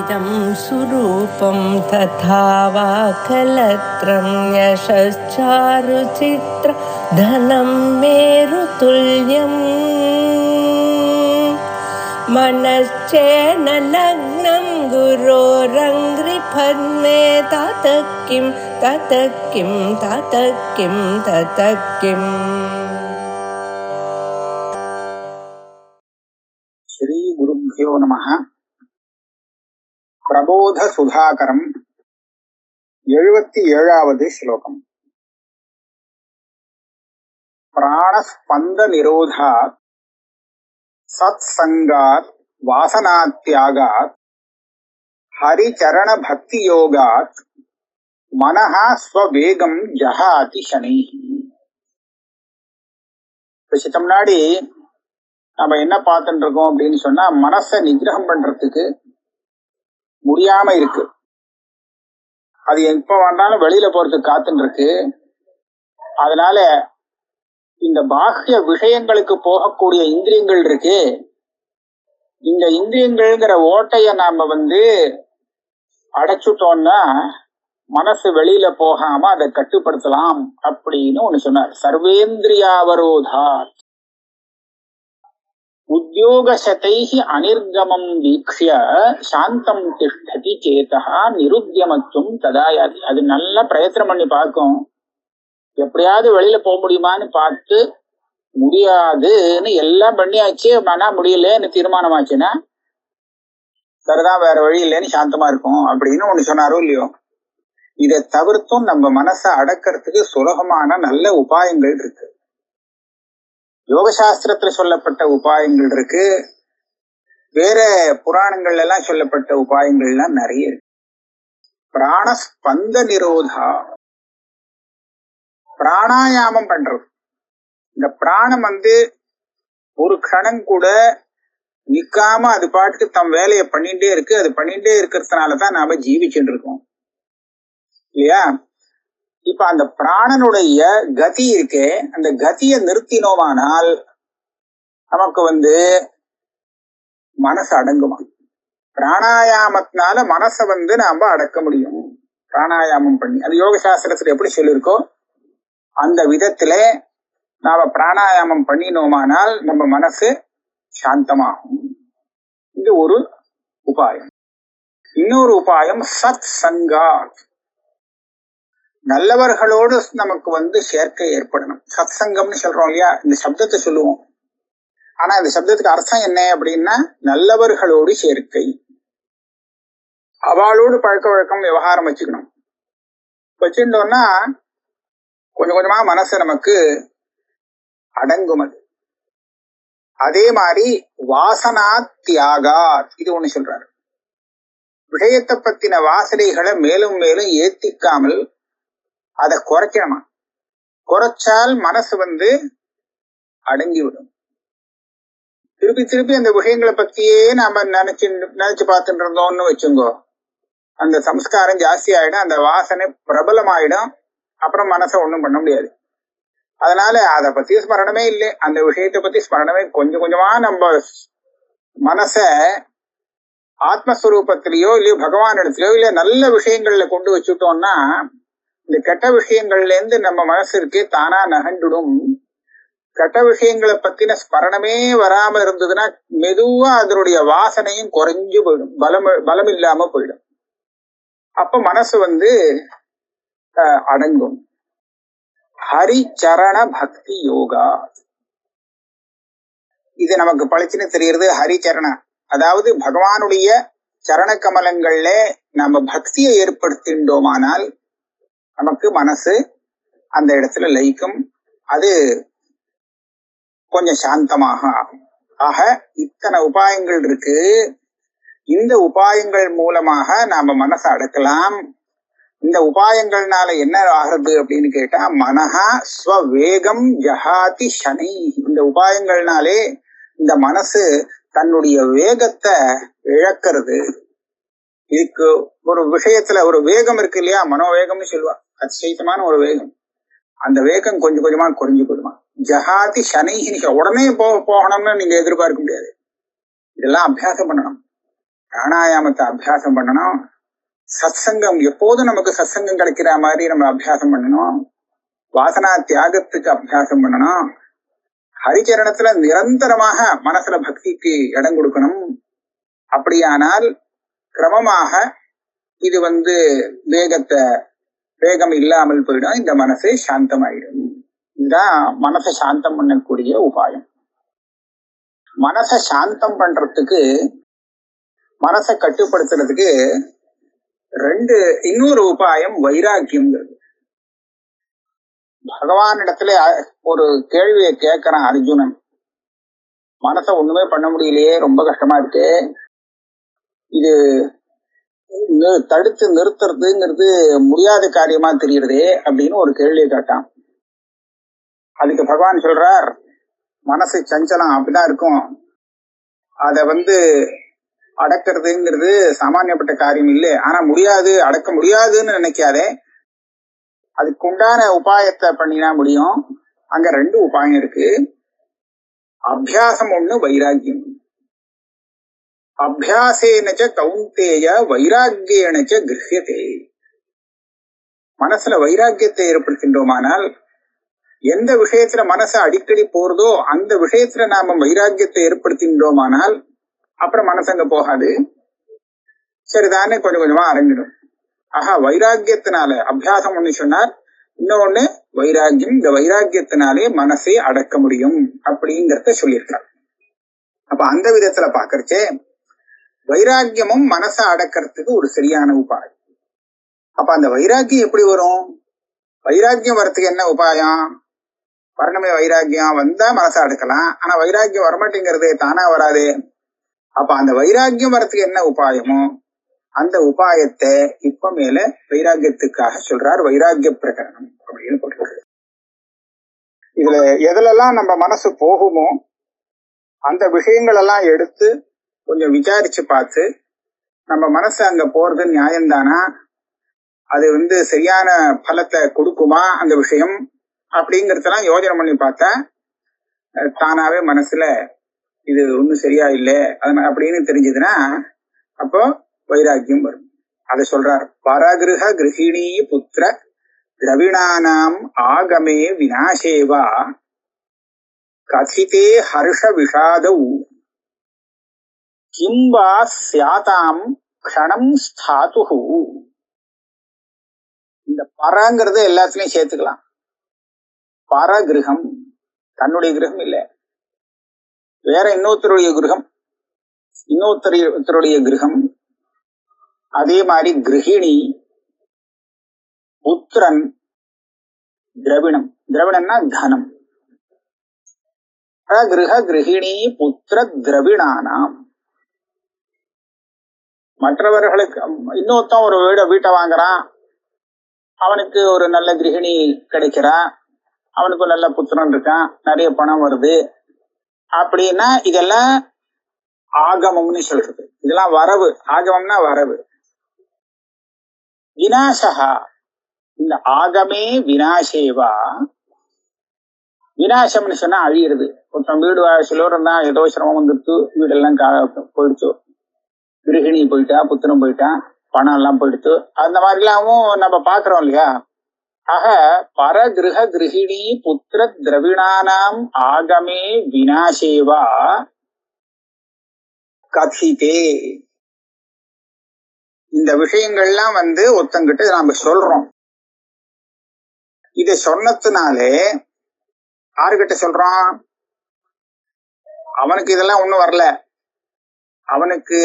इदं सुरूपं तथा वा कलत्रं यशश्चारुचित्र धनं मेरुतुल्यम् मनश्चेन लग्नं गुरोरङ्घ्रिपद्मे ततः किं ततः किं ततः किं ततः किम्. श्री गुरुभ्यो नमः. பிரபோத சுதாகரம் 77வது ஸ்லோகம். பிராணஸ்பந்த நிரோதாத் சத் சங்காத் வாசனாத்யாகாத் ஹரிச்சரண பக்தி யோகாத் மனஹ ஸ்வவேகம் ஜஹாதி சனைஹி. கொஞ்ச முன்னாடி நம்ம என்ன பார்த்துட்டு இருக்கோம் அப்படின்னு சொன்னா, மனசை நிகிரகம் பண்றதுக்கு முடியாம இருக்கு. அது எப்ப வேண்டாலும் வெளியில போறதுக்கு காத்துட்டு இருக்கு. அதனால இந்த பாஹ்ய விஷயங்களுக்கு போகக்கூடிய இந்திரியங்கள் இருக்கு. இந்த இந்திரியங்கள்ங்கிற ஓட்டைய நாம அடைச்சுட்டோம்னா மனசு வெளியில போகாம அதை கட்டுப்படுத்தலாம் அப்படின்னு ஒண்ணு சொன்னார். சர்வேந்திரியாவரோதா உத்யோகசதைஹி அனிர்கமம் வீக்ஷ்ய சாந்தம் திஷ்டதி சேதஹா நிருத்யமத்துவம் ததாயாதி. அது நல்லா பிரயத்தனம் பண்ணி பார்க்கும். எப்படியாவது வெளியில போக முடியுமான்னு பார்த்து முடியாதுன்னு எல்லாம் பண்ணியாச்சு, மனா முடியலன்னு தீர்மானமாச்சுன்னா சரிதான், வேற வழி இல்லைன்னு சாந்தமா இருக்கும் அப்படின்னு ஒண்ணு சொன்னாரோ இல்லையோ. இதை தவிர்த்தும் நம்ம மனசை அடக்கிறதுக்கு சுலபமான நல்ல உபாயங்கள் இருக்கு. யோகசாஸ்திரத்துல சொல்லப்பட்ட உபாயங்கள் இருக்கு, வேற புராணங்கள் எல்லாம் சொல்லப்பட்ட உபாயங்கள்லாம் நிறைய இருக்கு. பிராணஸ்பந்த நிரோதா, பிராணாயாமம் பண்றது. இந்த பிராணம் ஒரு க்ஷணம் கூட நிக்காம அது பாட்டுக்கு தம் வேலையை பண்ணிட்டே இருக்கு. அது பண்ணிட்டே இருக்கிறதுனாலதான் நாம ஜீவிச்சுட்டு இருக்கோம் இல்லையா. இப்ப அந்த பிராணனுடைய கதி இருக்கே, அந்த கதியை நிறுத்தினோமானால் நமக்கு மனசு அடங்குமா. பிராணாயாமத்தினால மனசை நாம அடக்க முடியும். பிராணாயாமம் பண்ணி, அது யோக சாஸ்திரத்துல எப்படி சொல்லியிருக்கோ அந்த விதத்துல நாம பிராணாயாமம் பண்ணினோமானால் நம்ம மனசு சாந்தமாகும். இது ஒரு உபாயம். இன்னொரு உபாயம் சத் சங்கா, நல்லவர்களோடு நமக்கு சேர்க்கை ஏற்படணும். சத் சங்கம்னு சொல்றோம் இல்லையா, இந்த சப்தத்தை சொல்லுவோம். ஆனா இந்த சப்தத்துக்கு அர்த்தம் என்ன அப்படின்னா, நல்லவர்களோடு சேர்க்கை. அவளோடு பழக்க வழக்கம் விவகாரம் வச்சுக்கணும். வச்சுட்டோம்னா கொஞ்சம் கொஞ்சமா மனசு நமக்கு அடங்கும். அது அதே மாதிரி வாசனா தியாகா, இது ஒண்ணு சொல்றாரு. விஷயத்தை பத்தின வாசனைகளை மேலும் மேலும் ஏத்திக்காமல் அதை குறைக்கணுமா. குறைச்சால் மனசு அடங்கிவிடும். திருப்பி திருப்பி அந்த விஷயங்களை பத்தியே நாம நினைச்சு பார்த்துட்டு இருந்தோம்னு வச்சுங்கோ, அந்த சம்ஸ்காரம் ஜாஸ்தி ஆயிடும், அந்த வாசனை பிரபலமாயிடும். அப்புறம் மனசை ஒண்ணும் பண்ண முடியாது. அதனால அதை பத்தி ஸ்மரணமே இல்லை, அந்த விஷயத்தை பத்தி ஸ்மரணமே. கொஞ்சம் கொஞ்சமா நம்ம மனச ஆத்மஸ்வரூபத்திலேயோ இல்லையோ பகவான் இடத்துலயோ இல்ல நல்ல விஷயங்கள்ல கொண்டு வச்சுட்டோம்னா, இந்த கெட்ட விஷயங்கள்ல இருந்து நம்ம மனசு இருக்கு தானா நகண்டுடும். கெட்ட விஷயங்களை பத்தின ஸ்மரணமே வராம இருந்ததுன்னா மெதுவா அதனுடைய வாசனையும் குறைஞ்சு போயிடும், பலம் இல்லாம போயிடும். அப்ப மனசு அடங்கும். ஹரிச்சரண பக்தி யோகா, இது நமக்கு பளிச்சுன்னு தெரியுது. ஹரிச்சரண, அதாவது பகவானுடைய சரண கமலங்கள்ல நம்ம பக்தியை ஏற்படுத்தின்றோமானால் நமக்கு மனசு அந்த இடத்துல லயிக்கும். அது கொஞ்சம் சாந்தமாக ஆகும். ஆக இத்தனை உபாயங்கள் இருக்கு. இந்த உபாயங்கள் மூலமாக நாம மனசை அடக்கலாம். இந்த உபாயங்கள்னால என்ன ஆகுது அப்படின்னு கேட்டா, மனஹா ஸ்வவேகம் ஜஹாதி சனை. இந்த உபாயங்கள்னாலே இந்த மனசு தன்னுடைய வேகத்தை இழக்கிறது. இதுக்கு ஒரு விஷயத்துல ஒரு வேகம் இருக்கு இல்லையா, மனோவேகம்னு சொல்லுவா, அதிசயமான ஒரு வேகம். அந்த வேகம் கொஞ்சம் கொஞ்சமா குறைஞ்சு போடுமா. ஜஹாதி சனைஹி, உடனே போகணும்னு நீங்க எதிர்பார்க்க முடியாது. இதெல்லாம் அபியாசம் பண்ணணும். பிராணாயாமத்தை அபியாசம் பண்ணணும். சத்சங்கம் எப்போதும் நமக்கு சத்சங்கம் கிடைக்கிற மாதிரி நம்ம அபியாசம் பண்ணணும். வாசனா தியாகத்துக்கு அபியாசம் பண்ணணும். ஹரிச்சரணத்துல நிரந்தரமாக மனசுல பக்திக்கு இடம் கொடுக்கணும். அப்படியானால் கிரமமாக இது வேகம் இல்லாமல் போயிடும். இந்த மனசு சாந்தமாயிடும். இதுதான் மனசை சாந்தம் பண்ணக்கூடிய உபாயம். மனசை சாந்தம் பண்றதுக்கு, மனசை கட்டுப்படுத்துறதுக்கு இன்னொரு உபாயம் வைராக்கியம்ங்கிறது. பகவானிடத்துல ஒரு கேள்வியை கேட்கிறான் அர்ஜுனன். மனசை ஒண்ணுமே பண்ண முடியலையே, ரொம்ப கஷ்டமா இருக்கு, இது தடுத்து நிறுத்துறதுங்கிறது முடியாத காரியமா தெரியுறதே அப்படின்னு ஒரு கேள்வியை கேட்டான். அதுக்கு பகவான் சொல்றார், மனசு சஞ்சலம் அப்படிதான் இருக்கும், அத அடக்கிறதுங்கிறது சாமானியப்பட்ட காரியம் இல்லை. ஆனா அடக்க முடியாதுன்னு நினைக்காதே, அதுக்குண்டான உபாயத்தை பண்ணினா முடியும். அங்க 2 உபாயம் இருக்கு. அபியாசம் ஒண்ணு, வைராக்கியம். அபியாசேனச்ச கௌந்தேய வைராக்கியேனச்ச கிருஹ்யதே. மனசுல வைராக்கியத்தை ஏற்படுத்தின்றோமானால், எந்த விஷயத்துல மனசை அடிக்கடி போறதோ அந்த விஷயத்துல நாம வைராக்கியத்தை ஏற்படுத்தின்றோமானால் அப்புறம் மனசு அங்க போகாது, சரிதானே கொஞ்சம் கொஞ்சமா அரங்கிடும். ஆஹா, வைராக்கியத்தினால அபியாசம் ஒண்ணு சொன்னார், இன்னொன்னு வைராக்கியம். இந்த வைராக்கியத்தினாலே மனசை அடக்க முடியும் அப்படிங்கிறத சொல்லியிருக்கார். அப்ப அந்த விதத்துல பாக்கறச்சே வைராக்கியமும் மனசை அடக்கிறதுக்கு ஒரு சரியான உபாயம். அப்ப அந்த வைராக்கியம் எப்படி வரும்? வைராக்கியம் வரத்துக்கு என்ன உபாயம்? வரணுமே, வைராக்கியம் வந்தா மனசை அடக்கலாம். ஆனா வைராக்கியம் வரமாட்டேங்கிறது, தானா வராது. அப்ப அந்த வைராக்கியம் வரத்துக்கு என்ன உபாயமோ அந்த உபாயத்தை இப்ப மேல வைராக்கியத்துக்காக சொல்றார். வைராக்கிய பிரகரணம் அப்படின்னு போட்டு, இதுல எதுலெல்லாம் நம்ம மனசு போகுமோ அந்த விஷயங்கள் எல்லாம் எடுத்து கொஞ்சம் விசாரிச்சு பார்த்து, நம்ம மனசு அங்க போறது நியாயம்தானா, அது சரியான பலத்தை கொடுக்குமா அந்த விஷயம் அப்படிங்கறதெல்லாம் யோஜனை பண்ணி பார்த்தா தானாவே மனசுல இது ஒன்றும் சரியா இல்லை அப்படின்னு தெரிஞ்சதுன்னா அப்போ வைராக்கியம் வரும். அதை சொல்றார். பரகிருஹ கிருஹிணீ புத்திர திரவிணானாம் ஆகமே விநாசேவா கதிதே ஹர்ஷ விஷாதௌ கிம்பா ஸ்யாதாம் க்ஷணம் ஸ்தாதுஹு. இந்த பரங்கிறது எல்லாத்துலயும் சேர்த்துக்கலாம். பரகிருஹம் தன்னுடைய கிரகம் இல்லை, வேற இன்னொருத்தருடைய கிரகம், இன்னொருத்தருடைய கிரகம். அதே மாதிரி கிரகிணி, புத்திரன், திரவிணம். திரவிணம்னா தனம். கிரக கிரகிணி புத்திர திரவிணானாம். மற்றவர்களுக்கு இன்னொருத்தன் ஒரு வீட்டை வாங்குறான், அவனுக்கு ஒரு நல்ல கிரகிணி கிடைக்கிறா, அவனுக்கு நல்ல புத்திரன் இருக்கான், நிறைய பணம் வருது அப்படின்னா இதெல்லாம் ஆகமம்னு சொல்றது. இதெல்லாம் வரவு. ஆகமம்னா வரவு. விநாசகா, இந்த ஆகமே விநாசேவா. விநாசம்னு சொன்னா அழியிறது. ஒருத்தன் வீடு வாசலோ இருந்தா ஏதோ சிரமம் வந்துட்டு வீடெல்லாம் போயிடுச்சு, கிரகிணி போயிட்டா, புத்திரம் போயிட்டான், பணம் எல்லாம் போயிடுச்சு, அந்த மாதிரிலாமும் நம்ம பாக்குறோம் இல்லையா. ஆக பரகிருஹ கிரகிணி புத்திர திரவிணானாம் ஆகமே விநாசேவா கதிதே. இந்த விஷயங்கள்லாம் ஒருத்தங்கிட்ட நாம சொல்றோம். இதை சொன்னதுனாலே யாருகிட்ட சொல்றோம்? அவனுக்கு இதெல்லாம் ஒண்ணும் வரல, அவனுக்கு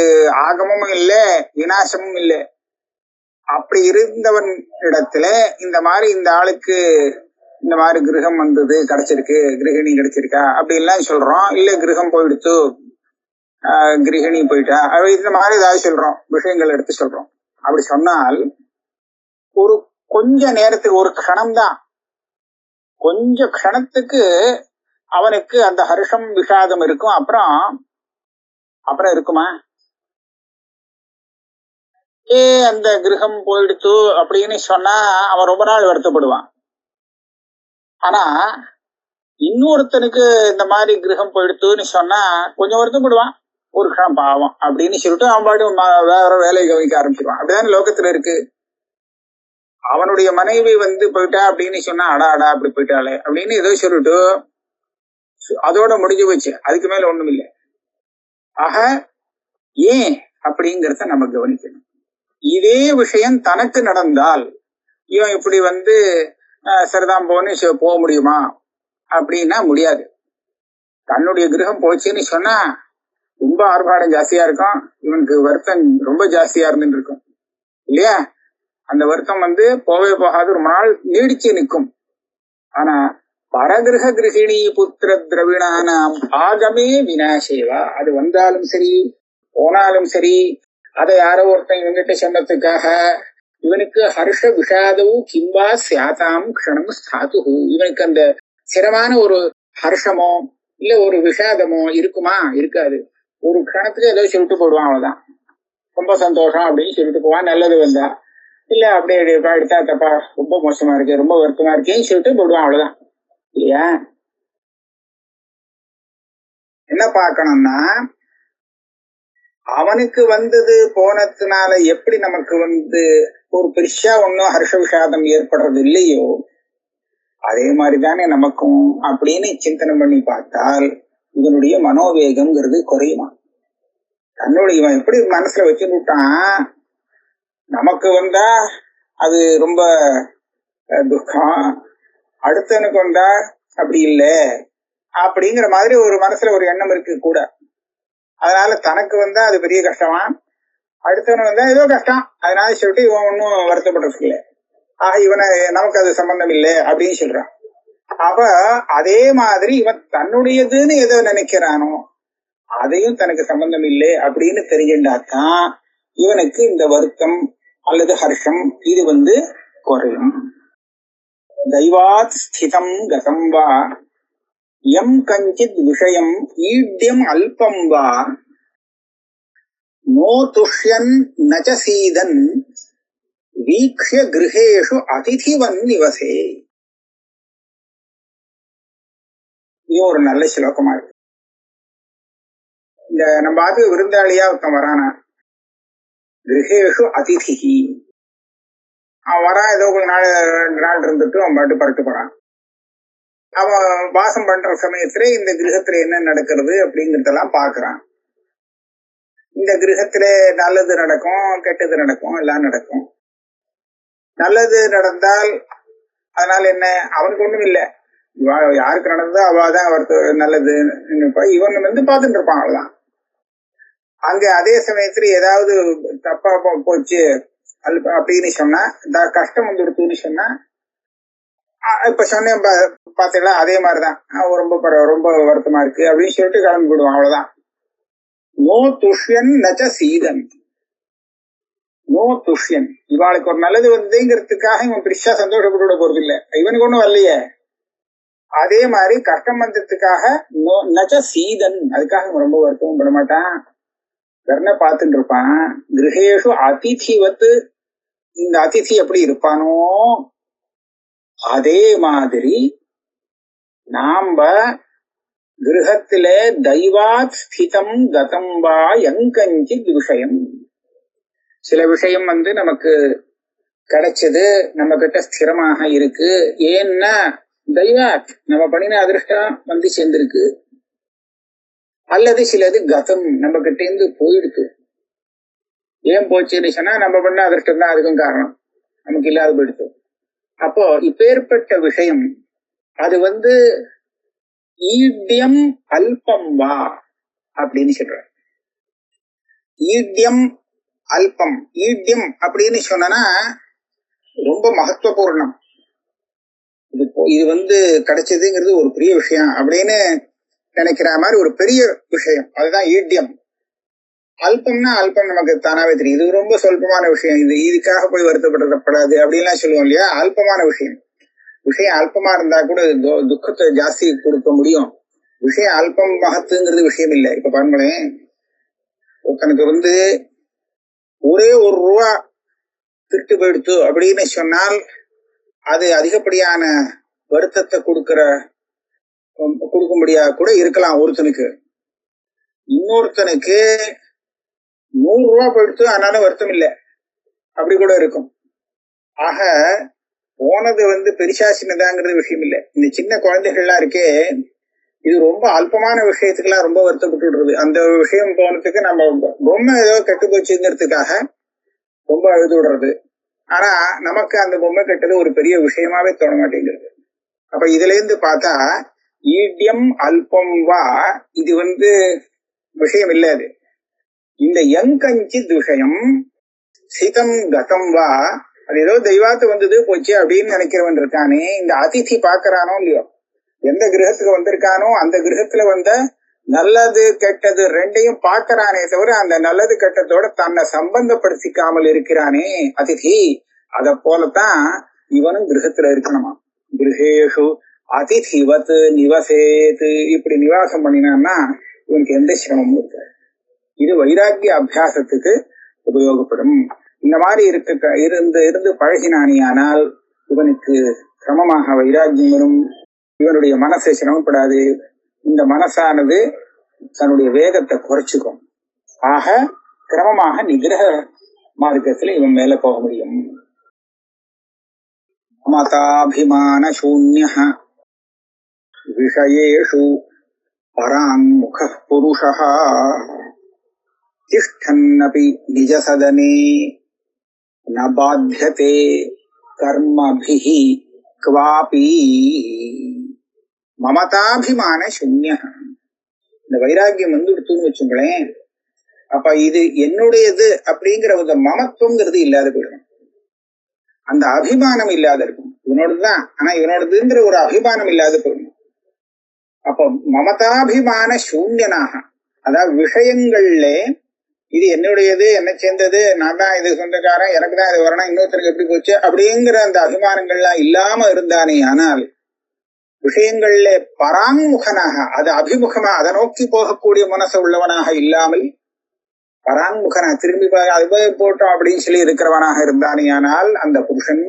ஆகமும் இல்லை விநாசமும் இல்லை. அப்படி இருந்தவன் இடத்துல இந்த மாதிரி இந்த ஆளுக்கு இந்த மாதிரி கிரகம் வந்தது, கிடைச்சிருக்கு, கிரகிணி கிடைச்சிருக்கா அப்படி எல்லாம் சொல்றோம். இல்ல கிரகம் போயிடுத்து, கிரகிணி போயிட்டா, இந்த மாதிரி ஏதாவது சொல்றோம், விஷயங்கள் எடுத்து சொல்றோம். அப்படி சொன்னால் ஒரு கொஞ்ச நேரத்துக்கு, ஒரு க்ஷணம் தான், கொஞ்ச க்ஷணத்துக்கு அவனுக்கு அந்த ஹர்ஷம் விஷாதம் இருக்கும். அப்புறம் இருக்குமா? அந்த கிரகம் போயிடுத்து அப்படின்னு சொன்னா அவன் ரொம்ப நாள் வருத்தப்படுவான். ஆனா இன்னொருத்தனுக்கு இந்த மாதிரி கிரகம் போயிடுத்துன்னு சொன்னா கொஞ்சம் வருத்தப்படுவான், புருஷன் பாவம் அப்படின்னு சொல்லிட்டு அவன் பாட்டு வேற வேலையை கவனிக்க ஆரம்பிச்சிருவான். அப்படிதானே லோகத்துல இருக்கு. அவனுடைய மனைவி போயிட்டா அப்படின்னு சொன்னா அடா அடா அப்படி போயிட்டாளே அப்படின்னு ஏதோ சொல்லிட்டு அதோட முடிஞ்சு போச்சு. அதுக்கு மேல ஒண்ணும் இல்லை. ஆக ஏன் அப்படிங்கிறத நம்ம கவனிக்கணும். இதே விஷயம் தனக்கு நடந்தால் இவன் இப்படி சரிதான் போன்னு போக முடியுமா அப்படின்னா முடியாது. தன்னுடைய கிரகம் போச்சுன்னு சொன்னா ரொம்ப ஆர்ப்பாடம் ஜாஸ்தியா இருக்கும். இவனுக்கு வருத்தம் ரொம்ப ஜாஸ்தியா இருந்துட்டு இருக்கும் இல்லையா? அந்த வருத்தம் போவே போகாது, ரொம்ப நாள் நீடிச்சு நிற்கும். ஆனா பரகிரக கிரகிணி புத்திர திரவிணானாம் ஆகமே வினாசேவா, அது வந்தாலும் சரி போனாலும் சரி, அதை யாரோ ஒருத்தன் இவங்கிட்ட சொன்னதுக்காக இவனுக்கு ஹர்ஷ விஷாதவும் கிம்பா சியாதாம் க்ஷணம் ஸ்தாது, இவனுக்கு அந்த சிரமான ஒரு ஹர்ஷமோ இல்ல ஒரு விஷாதமோ இருக்குமா? இருக்காது. ஒரு க்ஷணத்துக்கு ஏதோ சொல்லிட்டு போடுவான், அவ்வளவுதான். ரொம்ப சந்தோஷம் அப்படின்னு சொல்லிட்டு போவான். நல்லது வந்தா இல்ல அப்படியே எடுத்தா தப்பா ரொம்ப மோசமா இருக்கு ரொம்ப வருத்தமா இருக்கேன்னு சொல்லிட்டு போடுவான், அவ்வளவுதான் இல்லையா? என்ன பார்க்கணும்னா அவனுக்கு வந்தது போனதுனால எப்படி நமக்கு ஒரு பெருசா ஒன்னும் ஹர்ஷ விஷாதம் ஏற்படுறது இல்லையோ அதே மாதிரிதானே நமக்கும் அப்படின்னு சிந்தனை பண்ணி பார்த்தால் இவனுடைய மனோவேகம்ங்கிறது குறையுமா? தன்னுடைய இவன் எப்படி மனசுல வச்சுட்டான், நமக்கு வந்தா அது ரொம்ப துக்கம், அடுத்தனுக்கு வந்தா அப்படி இல்லை அப்படிங்கிற மாதிரி ஒரு மனசுல ஒரு எண்ணம் இருக்கு கூட. அதனால தனக்கு வந்தா அது பெரிய கஷ்டமா, அடுத்தவனு வந்தா ஏதோ கஷ்டம், அதனால சொல்லிட்டு இவன் ஒன்னும் வருத்தப்படுறது இல்லை. ஆக இவனை நமக்கு அது சம்பந்தம் இல்லை அப்படின்னு சொல்றான். அப்ப அதே மாதிரி இவன் தன்னுடையதுன்னு எதோ நினைக்கிறானோ அதையும் தனக்கு சம்பந்தம் இல்லை அப்படின்னு தெரிஞ்சுட்டாத்தான் இவனுக்கு இந்த வருத்தம் அல்லது ஹர்ஷம் இது குறையும். தெய்வாத் ஸ்திதம் கதம் வா யம் கஞ்சித் விஷயம் ஈட்யம் அல்பம் வா நோ துஷ்யன் நச சீதன் வீக்ஷ்ய கிருஹேஷு அதிதிவன் நிவசே. இது ஒரு நல்ல ஸ்லோகமா இருக்கு. இந்த நம்ம அது விருந்தாளியா ஒருத்தன் வரானா, கிரகேஷு அதிதிஹி, அவன் வரான் ஏதோ கொஞ்ச நாள் 2 நாள் இருந்துட்டு அவன் பாட்டு பறக்க போறான். அவன் வாசம் பண்ற சமயத்துல இந்த கிரகத்துல என்ன நடக்கிறது அப்படிங்கறதெல்லாம் பாக்குறான். இந்த கிரகத்துல நல்லது நடக்கும் கெட்டது நடக்கும் எல்லாம் நடக்கும். நல்லது நடந்தால் அதனால என்ன, அவனுக்கு ஒண்ணும் இல்லை, யாருக்கு நடந்ததோ அவாதான் அவருக்கு நல்லது. இவன் பார்த்துட்டு இருப்பான், அவ்வளவுதான். அங்க அதே சமயத்துல ஏதாவது தப்பா போச்சு அப்படின்னு சொன்னா, கஷ்டம் வந்துடுத்துன்னு சொன்னா, இப்ப சொன்னேன் பாத்தீங்களா அதே மாதிரிதான் ரொம்ப வருத்தமா இருக்கு அப்படின்னு சொல்லிட்டு கிளம்பி விடுவான், அவ்வளவுதான். நோ துஷ்யன் நச்ச சீதன், நோ துஷ்யன். இவாளுக்கு ஒரு நல்லது வந்ததுங்கிறதுக்காக இவன் பெருசா சந்தோஷப்பட்டு விட போறது இல்லை, இவனுக்கு ஒண்ணும் வரலையே. அதே மாதிரி கஷ்டம் வந்ததுக்காக நச்ச சீதன், அதுக்காக ரொம்ப வருத்தமும் பட மாட்டான், வெறும் பார்த்துட்டு இருப்பான். கிரகேஷு அதிதிவத்து, இந்த அதிதி எப்படி இருப்பானோ அதே மாதிரி நாம கிரகத்தில தெய்வாத் ஸ்திதம் கதம் வா யங்கஞ்சித் விஷயம், சில விஷயம் நமக்கு கிடைச்சது, நம்ம கிட்ட ஸ்திரமாக இருக்கு. ஏன்னா தெய்வாத் நம்ம பண்ணின அதிர்ஷ்டம் சேர்ந்திருக்கு. அல்லது சிலது கதம் நம்ம கிட்ட இருந்து போயிடுச்சு. ஏன் போச்சுன்னு சொன்னா நம்ம பண்ண அதிர்ஷ்டம் தான் அதுக்கும் காரணம், நமக்கு இல்லாத போயிடுச்சு. அப்போ இப்பேற்பட்ட விஷயம் அது ஈட்யம் அல்பம் வா அப்படின்னு சொல்ற. ஈட்யம் அல்பம், ஈட்யம் அப்படின்னு சொன்னா ரொம்ப மகத்துவபூர்ணம். இது கிடைச்சதுங்கிறது ஒரு பெரிய விஷயம் அப்படின்னு நினைக்கிற மாதிரி ஒரு பெரிய விஷயம், அதுதான் ஈட்யம். அல்பம்னா அல்பம் நமக்கு தானாவே தெரியும், இது ரொம்ப சொல்பமான விஷயம், இதுக்காக போய் வருத்தப்படப்படாது அப்படின்லாம் சொல்லுவோம் இல்லையா. அல்பமான விஷயம் அல்பமா இருந்தா கூட துக்கத்தை ஜாஸ்தி கொடுக்க முடியும். விஷயம் அல்பம் மகத்துங்கிறது விஷயம் இல்லை. இப்ப பாருங்களேன், ஒருத்தனுக்கு ஒரே 1 ரூபா திருட்டு போயிடுத்து அப்படின்னு சொன்னால் அது அதிகப்படியான வருத்தத்தை கொடுக்க முடியா கூட இருக்கலாம் ஒருத்தனுக்கு. இன்னொருத்தனுக்கு 100 ரூபாய் போயிடுத்து அதனால வருத்தம் இல்லை, அப்படி கூட இருக்கும். ஆக போனது பெரிசா சின்னதாங்கிறது விஷயம் இல்லை. இந்த சின்ன குழந்தைகள்லாம் இருக்கே, இது ரொம்ப அல்பமான விஷயத்துக்கெல்லாம் ரொம்ப வருத்தப்பட்டு விடுறது. அந்த விஷயம் போனதுக்கு நம்ம பொம்மை ஏதோ கெட்டு போச்சுங்கிறதுக்காக ரொம்ப அழுது விடுறது. ஆனா நமக்கு அந்த பொம்மை கெட்டது ஒரு பெரிய விஷயமாவே தோண மாட்டேங்கிறது. அப்ப இதுல இருந்து பார்த்தா ஈட்டியம் அல்பம் வா, இது விஷயம் இல்லை. அது இந்த எங்கஞ்சித் விஷயம் சிதம் கதம் வா, அது ஏதோ தெய்வாத்து வந்தது போச்சு அப்படின்னு நினைக்கிறவன் இருக்கானே, இந்த அதிதி பாக்குறானோ இல்லையோ, எந்த கிரகத்துக்கு வந்திருக்கானோ அந்த கிரகத்துல நல்லது கெட்டது ரெண்டையும் பார்க்கறானே தவிர அந்த நல்லது கெட்டதோட தன்னை சம்பந்தப்படுத்திக்காமல் இருக்கிறானே அதிதி. அத போலத்தான் இவனும் கிரகத்துல இருக்கணுமா. கிரகேஷு அதிதிவத் நிவசேத்து, இப்படி நிவாசம் பண்ணினான்னா இவனுக்கு எந்த சிரமமும் இருக்காது. இது வைராக்கிய அபியாசத்துக்கு உபயோகப்படும். இந்த மாதிரி இருந்து பழகினானியானால் இவனுக்கு கிரமமாக வைராக்கியம் வரும். இவனுடைய மனசை சிரமப்படாது. இந்த மனசானது தன்னுடைய வேகத்தை குறைச்சுக்கும். ஆக கிரமமாக நிகிரக மார்க்கத்துல இவன் மேல போக முடியும். மதாபிமான சூன்ய விஷயேஷு பராங்முக புருஷः திஷ்டன்னபி நிஜசதனே ந பாத்யதே கர்மபிஹி க்வாபி. மமதாபிமான சூன்ய, இந்த வைராக்கியம் எடுத்துன்னு வச்சுங்களேன், அப்ப இது என்னுடையது அப்படிங்கிற ஒரு மமத்துவங்கிறது இல்லாத போயிடும். அந்த அபிமானம் இல்லாத இருக்கும். இவனோடதுதான், ஆனா இவனோடதுங்கிற ஒரு அபிமானம் இல்லாத போயிடும். அப்ப மமதாபிமான சூன்யனாக, அதாவது விஷயங்கள்ல இது என்னுடையது, என்ன சேர்ந்தது, நான் தான் இது சொந்தக்காரன், எனக்கு தான் இது வரணும், இன்னொருத்தருக்கு எப்படி போச்சு அப்படிங்கிற அந்த அபிமானங்கள்லாம் இல்லாம இருந்தானே ஆனால் விஷயங்கள்ல பராங்முகனாக, அது அபிமுகமா அதை நோக்கி போகக்கூடிய மனசு உள்ளவனாக இல்லாமல் பராங்முகனா திரும்பி அது போட்டோம் அப்படின்னு சொல்லி இருக்கிறவனாக இருந்தானே ஆனால் அந்த புருஷன்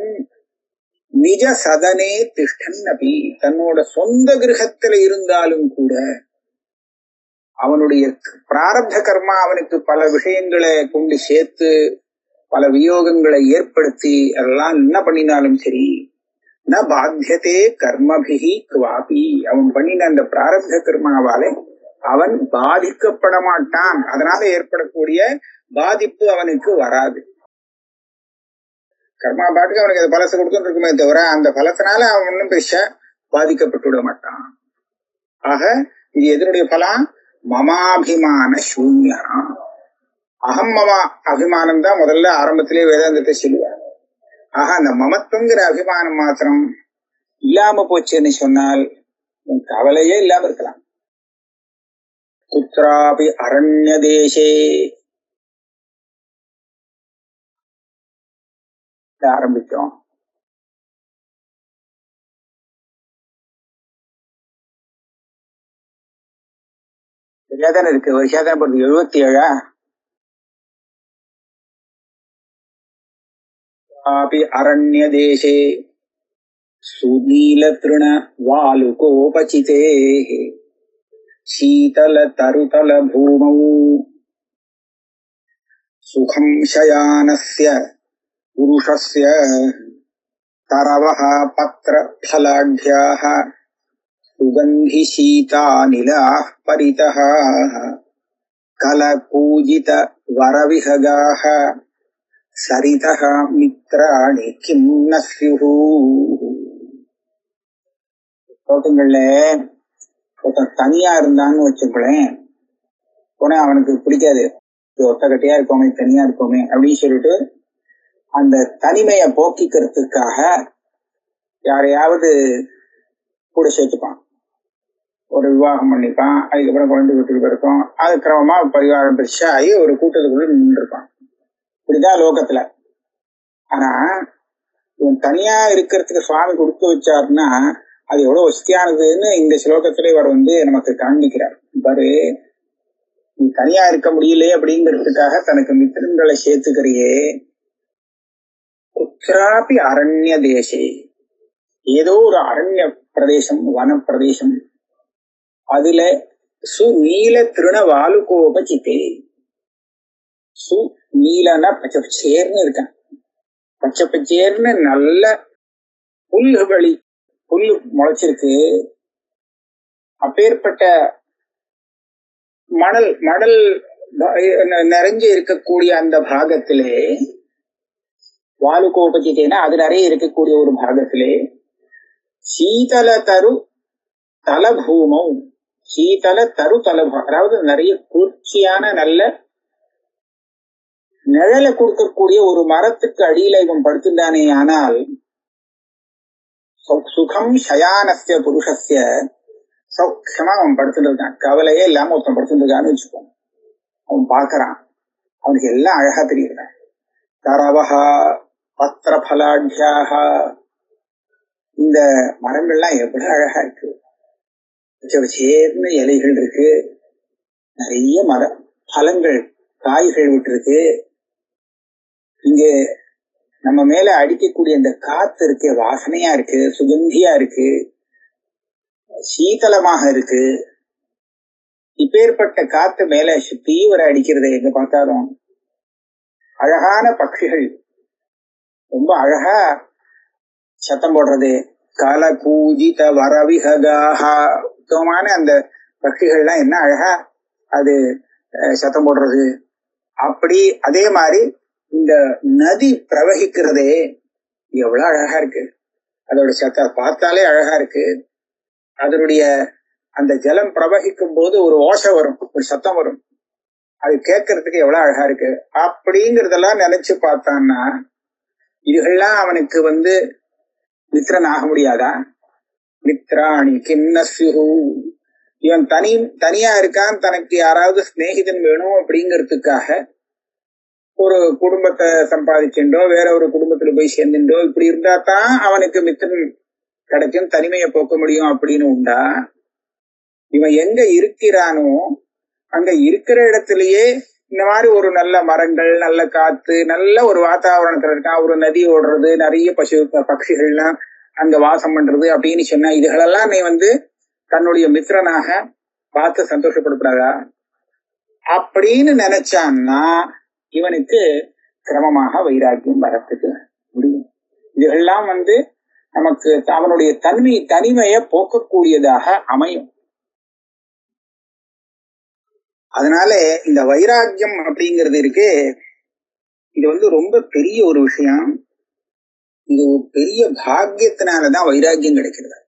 நிஜ சதனே திஷ்டன் அபி, தன்னோட சொந்த கிரகத்துல இருந்தாலும் கூட அவனுடைய பிராரப்த கர்மா அவனுக்கு பல விஷயங்களை கொண்டு சேர்த்து பல வியோகங்களை ஏற்படுத்தி அதெல்லாம் என்ன பண்ணினாலும் சரி, ந பாத்தியதே கர்மபிஹி க்வாபி, அவன் பண்ணின அந்த பிராரப்த கர்மாவாலே அவன் பாதிக்கப்பட மாட்டான். அதனால ஏற்படக்கூடிய பாதிப்பு அவனுக்கு வராது. கர்மா பாட்டுக்கு அவனுக்கு அது பலசை கொடுத்துட்டு இருக்குமே தவிர அந்த பலத்தினால அவன் ஒன்றும் பெருசா பாதிக்கப்பட்டு விட மாட்டான். ஆக இது எதனுடைய பலம்? மமாபிமான சூன்யா. அகம் மம அபிமானம் தான் முதல்ல ஆரம்பத்திலே வேதாந்தத்தை சொல்லுவார். ஆக அந்த மமத்துவங்கிற அபிமானம் மாத்திரம் இல்லாம போச்சுன்னு சொன்னால் கவலையே இல்லாம இருக்கலாம். குத்ராபி அரண்ய தேசே ஆரம்பிச்சோம். சரியாதானே இருக்கு? வருஷாதான போறது 77. அரண்ய தேசே சுநீல திருண வாலுகோபசிதே சீதல தருதல பூமௌ சுகம் சயானஸ்ய புருஷஸ்ய தரவஹ பத்ர ஃபலாಢ்யாஹ சுகந்தி சீதாநிலாஹ பரிதஹ கலபூஜித வரவிஹகாஹ சரிதஹ மித்ராணி கிம் ந ஸ்யுஹு. தோட்டங்கள்ல ஒருத்தன் தனியா இருந்தான்னு வச்சுக்கோங்களேன், உடனே அவனுக்கு பிடிக்காது, ஒத்த கட்டியா இருக்கோமே, தனியா இருக்கோமே அப்படின்னு சொல்லிட்டு அந்த தனிமையை போக்கிக்கிறதுக்காக யாரையாவது கூட சேர்த்துப்பான். ஒரு விவாகம் பண்ணிப்பான், அதுக்கப்புறம் குழந்தை வீட்டுக்கு பிறக்கும், அது கிரமமா பரிவாரம் பெருசாகி ஒரு கூட்டத்துக்குள்ள நின்று இருப்பான். இப்படிதான் லோகத்துல. ஆனா இவன் தனியா இருக்கிறதுக்கு சுவாமி கொடுத்து வச்சாருன்னா அது எவ்வளவு வசதியானதுன்னு இந்த ஸ்லோகத்துல இவர் நமக்கு காண்பிக்கிறார். பாரு, நீ தனியா இருக்க முடியலையே அப்படிங்கிறதுக்காக தனக்கு மித்திரங்களை சேர்த்துக்கிறியே. குத்ராபி அரண்ய தேசே, ஏதோ ஒரு அரண்ய பிரதேசம், வன பிரதேசம், அதுல சுநீல திருண வாலுகோபசித்தே. சுநீலனா பச்சை பச்சேர்னு இருக்கான். பச்சை பச்சேர்னு நல்ல புல்லுகளி புல்லு முளைச்சிருக்கு. அப்பேற்பட்ட மணல் மணல் நிறைஞ்சு இருக்கக்கூடிய அந்த பாகத்திலே, வாலுகோபசித்தேனா அது நிறைய இருக்கக்கூடிய ஒரு பாகத்திலே, சீதல தரு தலபூமம், சீதல தரு தலபூ, அதாவது நிறைய குளிர்ச்சியான நல்ல நிழலை கொடுக்கக்கூடிய ஒரு மரத்துக்கு அடியில இவன் படுத்துட்டானே ஆனால், சுகம் சயானஸ்ய புருஷஸ்ய, சௌக்கியமா அவன் படுத்துட்டு இருக்கான். கவலையே இல்லாம ஒருத்தன் படுத்துட்டு இருக்கான்னு வச்சுக்கோங்க. அவன் பாக்குறான், அவனுக்கு எல்லாம் அழகா தெரியுறான். தரவஹா பத்திர பலாட்யாக, இந்த மரங்கள்லாம் எவ்வளவு அழகா இருக்கு. சேர்ந்து இலைகள் இருக்கு, நிறைய மரம் பழங்கள் காய்கள் விட்டு இருக்கு. இங்க நம்ம மேல அடிக்கக்கூடிய இந்த காத்து இருக்கு, வாசனையா இருக்கு, சுகந்தியா இருக்கு, சீதளமாக இருக்கு. இப்பேற்பட்ட காத்து மேல தீவிர அடிக்கிறது. எங்க பார்த்தாலும் அழகான பட்சிகள் ரொம்ப அழகா சத்தம் போடுறது. கல கூஜித வரவிகாக, உத்தமமான அந்த பட்சிகள்லாம் என்ன அழகா அது சத்தம் போடுறது. அப்படி அதே மாதிரி இந்த நதி பிரவகிக்கிறதே எவ்வளவு அழகா இருக்கு. அதோட சத்தம் பார்த்தாலே அழகா இருக்கு. அதனுடைய அந்த ஜலம் பிரவகிக்கும் போது ஒரு ஓசை வரும், ஒரு சத்தம் வரும். அது கேட்கறதுக்கு எவ்வளவு அழகா இருக்கு. அப்படிங்கிறதெல்லாம் நினைச்சு பார்த்தான்னா இதுகள்லாம் அவனுக்கு மித்திரன் ஆக முடியாதா? மித்ராணி கிண்ணஸ்யு, இவன் தனியா இருக்கான், தனக்கு யாராவது சிநேகிதன் வேணும் அப்படிங்கிறதுக்காக ஒரு குடும்பத்தை சம்பாதிச்சுட்டோ வேற ஒரு குடும்பத்துல போய் சேர்ந்துட்டோ இப்படி இருந்தா தான் அவனுக்கு மித்திரன் கிடைக்கும், தனிமையை போக்க முடியும் அப்படின்னு உண்டா? இவன் எங்க இருக்கிறானோ அங்க இருக்கிற இடத்திலேயே இந்த மாதிரி ஒரு நல்ல மரங்கள், நல்ல காத்து, நல்ல ஒரு வாத்தாவரணத்துல இருக்கான், ஒரு நதி ஓடுறது, நிறைய பட்சிகள்லாம் அங்க வாசம் பண்றது அப்படின்னு சொன்னா இதுகளெல்லாம் நீ தன்னுடைய மித்திரனாக பார்த்து சந்தோஷப்படக்கூடாதா? அப்படின்னு நினைச்சான்னா இவனுக்கு கிரமமாக வைராக்கியம் வரத்துக்கு முடியும். இதுகெல்லாம் நமக்கு அவனுடைய தனிமையை போக்கக்கூடியதாக அமையும். அதனால இந்த வைராக்கியம் அப்படிங்கிறது இருக்கு, இது ரொம்ப பெரிய ஒரு விஷயம். இது ஒரு பெரிய பாக்கியத்தினாலதான் வைராக்கியம் கிடைக்கிறது.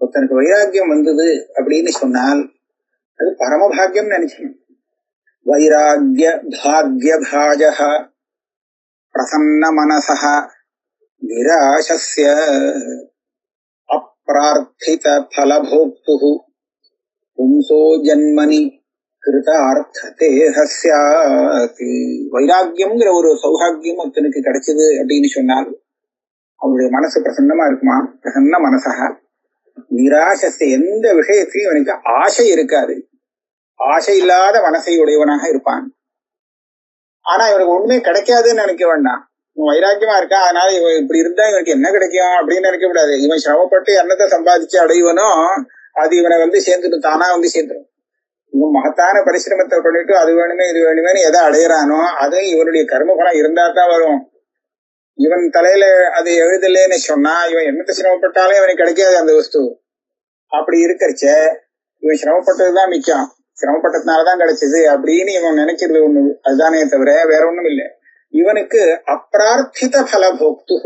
ஒருத்தனுக்கு வைராக்கியம் வந்தது அப்படின்னு சொன்னால் அது பரமபாகியம் நினைக்கணும். வைராக்கிய பாக்ய பாஜக பிரசன்ன மனசஹ நிராசஸ்ய அப்ரார்த்தித பலபோக்துஹு பும்சோ ஜன்மனி கிருதார்த்ததேஹஸ்யாதி. வைராக்கியம்ங்கிற ஒரு சௌபாகியம் ஒருத்தனுக்கு கிடைச்சது அப்படின்னு சொன்னால் அவனுடைய மனசு பிரசன்னமா இருக்குமா? பிரசன்ன மனசக நிராசஸ்ய, எந்த விஷயத்தையும் அவனுக்கு ஆசை இருக்காது. ஆசை இல்லாத மனசை உடையவனாக இருப்பான். ஆனா இவனுக்கு ஒண்ணுமே கிடைக்காதுன்னு நினைக்க வேண்டாம். இவன் வைராக்கியமா இருக்கான், அதனால இவன் இப்படி இருந்தா இவனுக்கு என்ன கிடைக்கும் அப்படின்னு நினைக்க கூடாது. இவன் சிரமப்பட்டு என்னத்தை சம்பாதிச்சு அடைவனோ அது இவனை சேர்ந்துட்டு தானா சேர்ந்துடும். இவன் மகத்தான பரிசிரமத்தை பண்ணிட்டு அது வேணுமே இது வேணுமேனு எதை அடையிறானோ அது இவனுடைய கர்ம பலம் இருந்தா தான் வரும். இவன் தலையில அது எழுதலேன்னு சொன்னா இவன் என்னத்தை சிரமப்பட்டாலும் இவனுக்கு கிடைக்காது அந்த வஸ்து. அப்படி இருக்கிறச்ச இவன் சிரமப்பட்டதுதான் மிச்சம், சிரமப்பட்டதுனாலதான் கிடைச்சது அப்படின்னு இவன் நினைக்கிறது ஒண்ணு, அதுதானே தவிர வேற ஒண்ணும் இல்லை. இவனுக்கு அப்பிரார்த்தித பலபோக்து,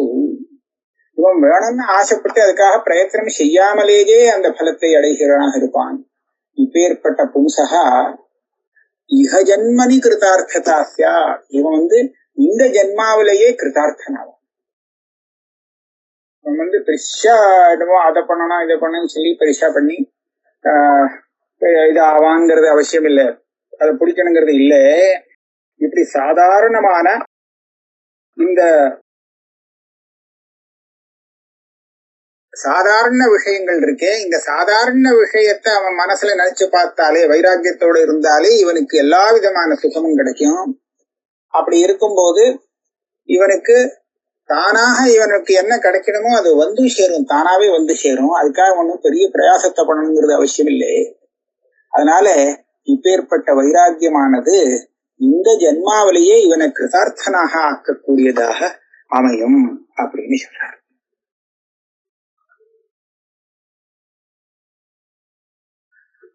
இவன் வேணும்னு ஆசைப்பட்டு அதுக்காக பிரயத்தனம் செய்யாமலேயே அந்த பலத்தை அடைகிறவனாக இருப்பான். இப்பேற்பட்ட பும்சகா இஹ ஜன்மனி கிருதார்த்ததாஸ்யா, இவன் இந்த ஜென்மாவிலேயே கிருதார்த்தனாகும். இவன் பெருசா என்னமோ அதை பண்ணணும் இதை பண்ணணும்னு சொல்லி பெருசா பண்ணி இது ஆவாங்கிறது அவசியம் இல்லை, அதை பிடிக்கணுங்கிறது இல்லை. இப்படி சாதாரணமான இந்த சாதாரண விஷயங்கள் இருக்கே, இந்த சாதாரண விஷயத்தை அவன் மனசுல நினைச்சு பார்த்தாலே, வைராக்கியத்தோடு இருந்தாலே இவனுக்கு எல்லா விதமான சுகமும் கிடைக்கும். அப்படி இருக்கும்போது இவனுக்கு தானாக இவனுக்கு என்ன கிடைக்கணுமோ அது சேரும், தானாவே சேரும். அதுக்காக ஒன்றும் பெரிய பிரயாசத்தை பண்ணணுங்கிறது அவசியம் இல்லை. அதனால இப்பேற்பட்ட வைராக்கியமானது இந்த ஜென்மாவிலேயே இவனை கிருதார்த்தனாக ஆக்கக்கூடியதாக அமையும் அப்படின்னு சொல்றார்.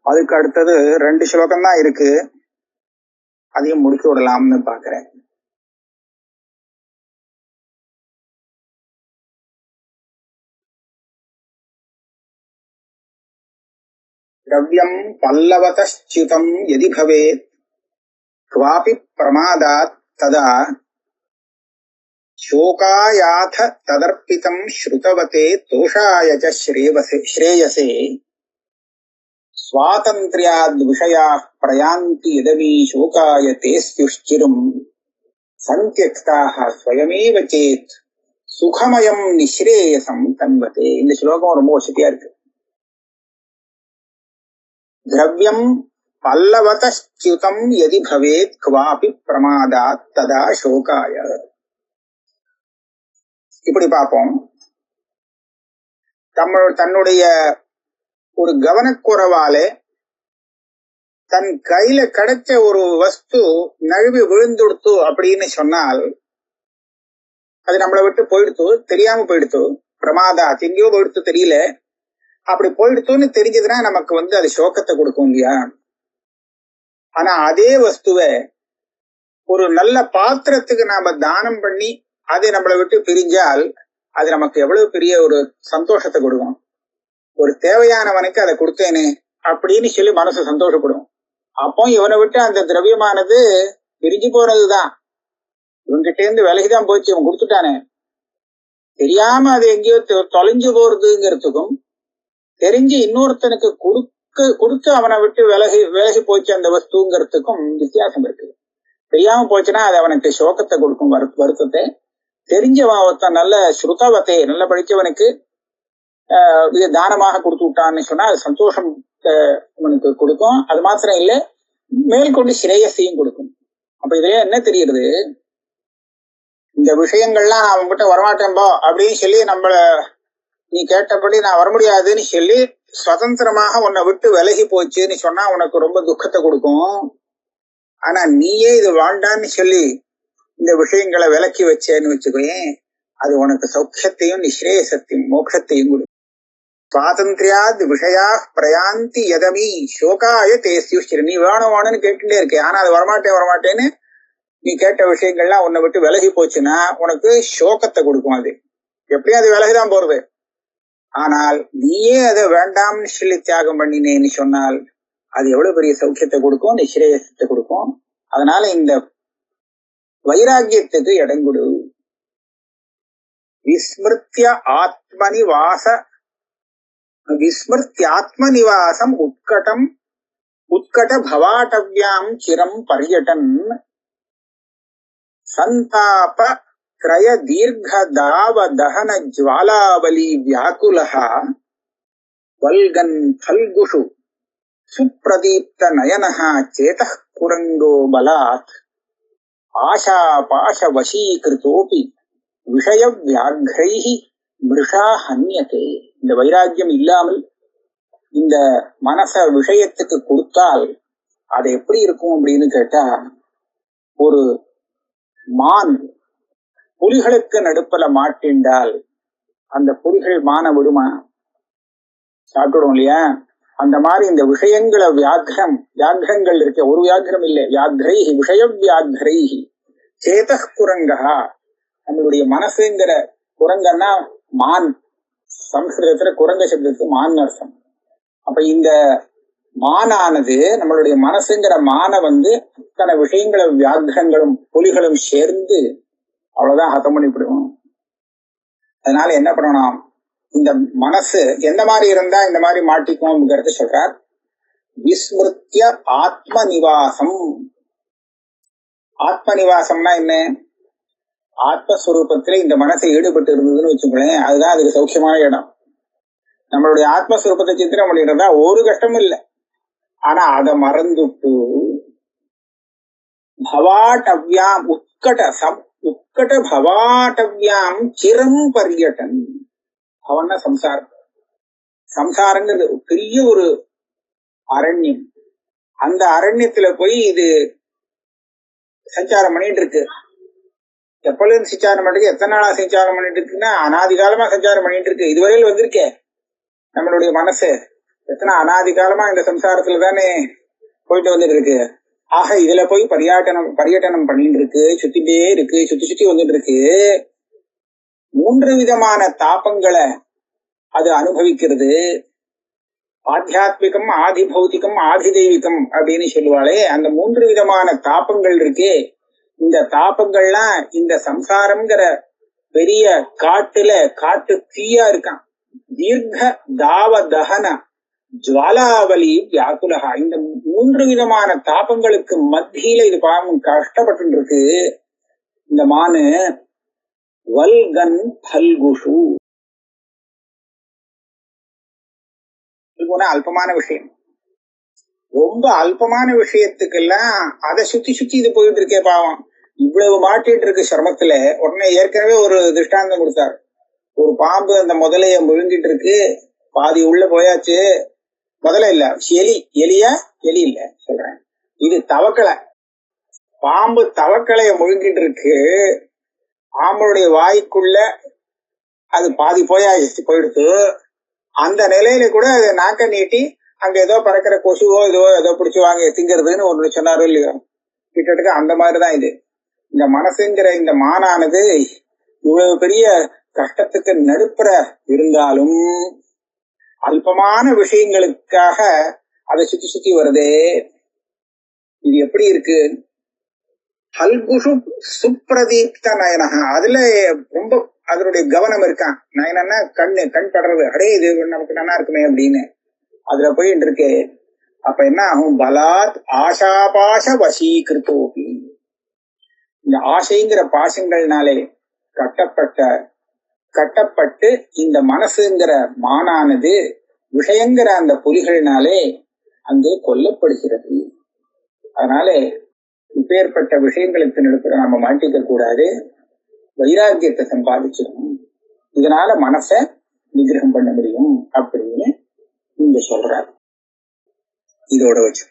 அதுக்கு அடுத்தது 2 ஸ்லோகம் தான் இருக்கு, அதையும் முடிச்சு விடலாம்னு பாக்குறேன். திரவ்யம் பல்லவதச்யுதம் யதி பவேத் க்வாபி பிரமாதாத் ததா சோகாயாத ததர்ப்பிதம் ஸ்ருதவதே தோஷாய ச ஸ்ரேயசே ஸ்வாதந்த்ர்யாத் விஷயாः பிரயாந்தி யதமீ சோகாய தேஸ்யுஷ்சிரம் சந்தியக்தாः ஸ்வயமேவ சேத் சுகமயம் நிஸ்ரேயசம் தன்வதே. இந்த ஸ்லோகம் ரொம்ப வசதியா இருக்கு. திரவ்யம் பல்லவதச்யுதம் யதி பவேத் க்வாபி பிரமாதாத் ததா சோகாய. இப்படி பார்ப்போம். தன்னுடைய ஒரு கவனக்குறைவாலே தன் கையில கிடைச்ச ஒரு வஸ்து நழுவி விழுந்துடுத்து அப்படின்னு சொன்னால் அது நம்மளை விட்டு போயிடுத்து, தெரியாம போயிடுத்து, பிரமாதா எங்கேயோ போயிடுத்து தெரியல, அப்படி போயிடுத்துன்னு தெரிஞ்சதுன்னா நமக்கு அது சோகத்தை கொடுக்கும் இல்லையா. ஆனா அதே வஸ்துவை ஒரு நல்ல பாத்திரத்துக்கு நாம தானம் பண்ணி அதை நம்மளை விட்டு பிரிஞ்சால் அது நமக்கு எவ்வளவு பெரிய ஒரு சந்தோஷத்தை கொடுக்கும். ஒரு தேவையானவனுக்கு அதை கொடுத்தேனே அப்படின்னு சொல்லி மனசு சந்தோஷப்படும். அப்போ இவனை விட்டு அந்த திரவியமானது பிரிஞ்சு போனதுதான், இவன்கிட்ட இருந்து விலகிதான் போச்சு, இவன் கொடுத்துட்டானே, தெரியாம அது எங்கேயோ தொலைஞ்சு போறதுங்கிறதுக்கும் தெரிஞ்சு இன்னொருத்தனுக்கு கொடுத்து அவனை விட்டு விலகி போச்சு அந்த வஸ்துங்கிறதுக்கும் வித்தியாசம் இருக்கு. தெரியாம போச்சுன்னா அது அவனுக்கு சோகத்தை கொடுக்கும், வருத்தத்தை. தெரிஞ்சவன் நல்ல ஸ்ருதவத்தை நல்ல படிச்சவனுக்கு தானமாக கொடுத்து விட்டான்னு சொன்னா அது சந்தோஷம் அவனுக்கு கொடுக்கும். அது மாத்திரம் இல்லை, மேற்கொண்டு ஸ்ரேயஸையும் கொடுக்கும். அப்ப இதுல என்ன தெரியுது, இந்த விஷயங்கள்லாம் அவன்கிட்ட வரமாட்டேன்போ அப்படின்னு சொல்லி நீ கேட்டபடி நான் வர முடியாதுன்னு சொல்லி சுதந்திரமாக உன்னை விட்டு விலகி போச்சுன்னு சொன்னா உனக்கு ரொம்ப துக்கத்தை கொடுக்கும். ஆனா நீயே இது வாழ்ண்டான்னு சொல்லி இந்த விஷயங்களை விலக்கி வச்சேன்னு வச்சுக்கோயேன், அது உனக்கு சௌக்கியத்தையும் நிஸ்ரேயசத்தையும் மோட்சத்தையும் கொடுக்கும். சுவாதந்திரியாத் விஷயா பிரயாந்தி யதமி சோகாய தேஸ்யுஷ்சிர. நீ வேணும்னு கேட்டுட்டே இருக்கே, ஆனா அது வரமாட்டேன்னு நீ கேட்ட விஷயங்கள்லாம் உன்னை விட்டு விலகி போச்சுன்னா உனக்கு சோகத்தை கொடுக்கும். அது எப்படியும் அது விலகிதான் போறது. ஆனால் நீயே அதை வேண்டாம்னு சொல்லி தியாகம் பண்ணினேன்னு சொன்னால் அது எவ்வளவு பெரிய சௌக்கியத்தை கொடுக்கும், நிஸ்ரேயசத்தை கொடுக்கும். அதனால இந்த வைராக்கியத்துக்கு இடங்குடு. விஸ்மிருத்யாத்மநிவாசம் உத்கட பவாட்டவ்யாம் சிரம் பர்யடன் சந்தாப கிரய தீர்க்க தாவ தஹன ஜ்வாலாவலி வியாக்குலஹ வல்கன் ஃபல்குஷு சுப்ரதீப்த நயனஹ சேதः குரங்கோ பலாத் ஆஷா பாஷ வசீகிருதோபி விஷய வியாக்ரைஹி மிருஷா ஹன்யதே. இந்த வைராக்கியம் இல்லாமல் இந்த மனச விஷயத்துக்கு கொடுத்தால் அது எப்படி இருக்கும் அப்படின்னு கேட்டா, ஒரு மான் புலிகளுக்கு நடுப்பல மாட்டின்றால் அந்த புலிகள் மான விடுமா? சாப்பிடுவோம் இல்லையா? அந்த மாதிரி இந்த விஷயங்களை வியாகிரங்கள் இருக்க, ஒரு வியாகிரம் இல்லை, வியாகிரைஹி விஷய வியாகிரைஹி சேதः குரங்கா. நம்மளுடைய மனசுங்கிற குரங்கன்னா மான், சம்ஸ்கிருதத்துல குரங்க சப்தத்துக்கு மான் அர்த்தம். அப்ப இந்த மானானது நம்மளுடைய மனசுங்கிற மான அத்தனை விஷயங்களை வியாகிரங்களும் புலிகளும் சேர்ந்து அவ்வளவுதான் ஹதம் பண்ணிவிடுவோம். அதனால என்ன பண்ணணும், இந்த மனசு எந்த மாதிரி இருந்தா இந்த மாதிரி மாட்டிக்கும்ங்கிறத சொல்றார். விஸ்மிருத்ய ஆத்மநிவாசம். ஆத்மநிவாசம்னா என்ன? ஆத்மஸ்வரூபத்துல இந்த மனசை ஈடுபட்டு இருந்ததுன்னு வச்சுக்கோங்களேன், அதுதான் அதுக்கு சௌக்கியமான இடம். நம்மளுடைய ஆத்மஸ்வரூபத்தை சித்திரம் பண்ணிடுறதா ஒரு கஷ்டமும் இல்லை. ஆனா அதை மறந்துட்டு பவாட்டவ்யாம் உட்கட பவாட்டவ்யாம் சிரம் பர்யடன். அவன்னா சம்சாரங்கிறது பெரிய ஒரு அரண்யம். அந்த அரண்யத்துல போய் இது சஞ்சாரம் பண்ணிட்டு இருக்கு. எப்பொழுது சஞ்சாரம் பண்ணிட்டு, எத்தனை நாளா சஞ்சாரம் பண்ணிட்டு இருக்குன்னா அனாதி காலமா சஞ்சாரம் பண்ணிட்டு இருக்கு. இதுவரையில் வந்திருக்கே நம்மளுடைய மனசு எத்தனை அனாதி காலமா இந்த சம்சாரத்துல தானே போயிட்டு வந்துட்டு இருக்கு. ஆக இதுல போய் பரியட்டனம் பண்ணிட்டு இருக்கு, சுத்திட்டே இருக்கு, சுத்தி வந்துட்டு இருக்கு. 3 விதமான தாபங்களை அது அனுபவிக்கிறது. ஆத்தியாத்மிகம், ஆதி பௌத்திகம், ஆதி தெய்வீகம் அப்படின்னு சொல்லுவாளே, அந்த 3 விதமான தாபங்கள் இருக்கே. இந்த தாபங்கள்லாம் இந்த சம்சாரம்ங்கிற பெரிய காட்டு தீயா இருக்கான். தீர்க்க தாவ தகன ஜுவாலாவலி வியாக்குலகா. இந்த 3 விதமான தாபங்களுக்கு மத்தியில இது பாவம் கஷ்டப்பட்டு இருக்கு இந்த மானு. வல்கன் பல்குஷு, அல்பமான விஷயம், ரொம்ப அல்பமான விஷயத்துக்கெல்லாம் அதை சுத்தி இது போயிட்டு இருக்கே பாவம். இவ்வளவு மாட்டிட்டு இருக்கு சிரமத்துல. உடனே ஏற்கனவே ஒரு திருஷ்டாந்தம் கொடுத்தார். ஒரு பாம்பு அந்த முதலைய முழுங்கிட்டு இருக்கு, பாதி உள்ள போயாச்சு. முதல்ல இல்ல, எலி இல்ல சொல்றேன், இது தவக்களை. பாம்பு தவக்களைய முழுங்கிட்டு இருக்கு, பாம்புடைய வாய்க்குள்ள அது பாதி போயிடுத்து. அந்த நிலையில கூட அதை நாக்க நீட்டி அங்க ஏதோ பறக்கிற கொசுவோ ஏதோ பிடிச்சி வாங்க திங்கிறதுன்னு ஒன்று சொன்னாரோ இல்லையோ, கிட்டத்தட்ட அந்த மாதிரிதான் இது. இந்த மனசுங்கிற இந்த மானானது இவ்வளவு பெரிய கஷ்டத்துக்கு நடுப்புற இருந்தாலும் அல்பமான விஷயங்களுக்காக அதை சுத்தி வருதே. இது எப்படி இருக்கு? ஹல்குஷு சுப்ரதீப்த நயனகா, அதுல ரொம்ப அதனுடைய கவனம் இருக்கான். நயனன்னா கண் படுறது, அடே இது நமக்கு நல்லா இருக்குமே அப்படின்னு அதுல போயிட்டு இருக்கு. அப்ப என்ன ஆகும்? பலாத் ஆஷாபாஷ வசீகிருத்தோபி, இந்த ஆசைங்கிற பாசங்கள்னாலே கட்டப்பட்டு இந்த மனசுங்கிற மானானது விஷயங்கிற அந்த புலிகளினாலே அங்கே கொல்லப்படுகிறது. அதனால இப்பேற்பட்ட விஷயங்களுக்கு நடுப்புற நம்ம மாட்டிக்க கூடாது, வைராக்கியத்தை சம்பாதிச்சிடணும். இதனால மனசை நிகிரகம் பண்ண முடியும் அப்படின்னு இங்க சொல்றார். இதோட வச்சு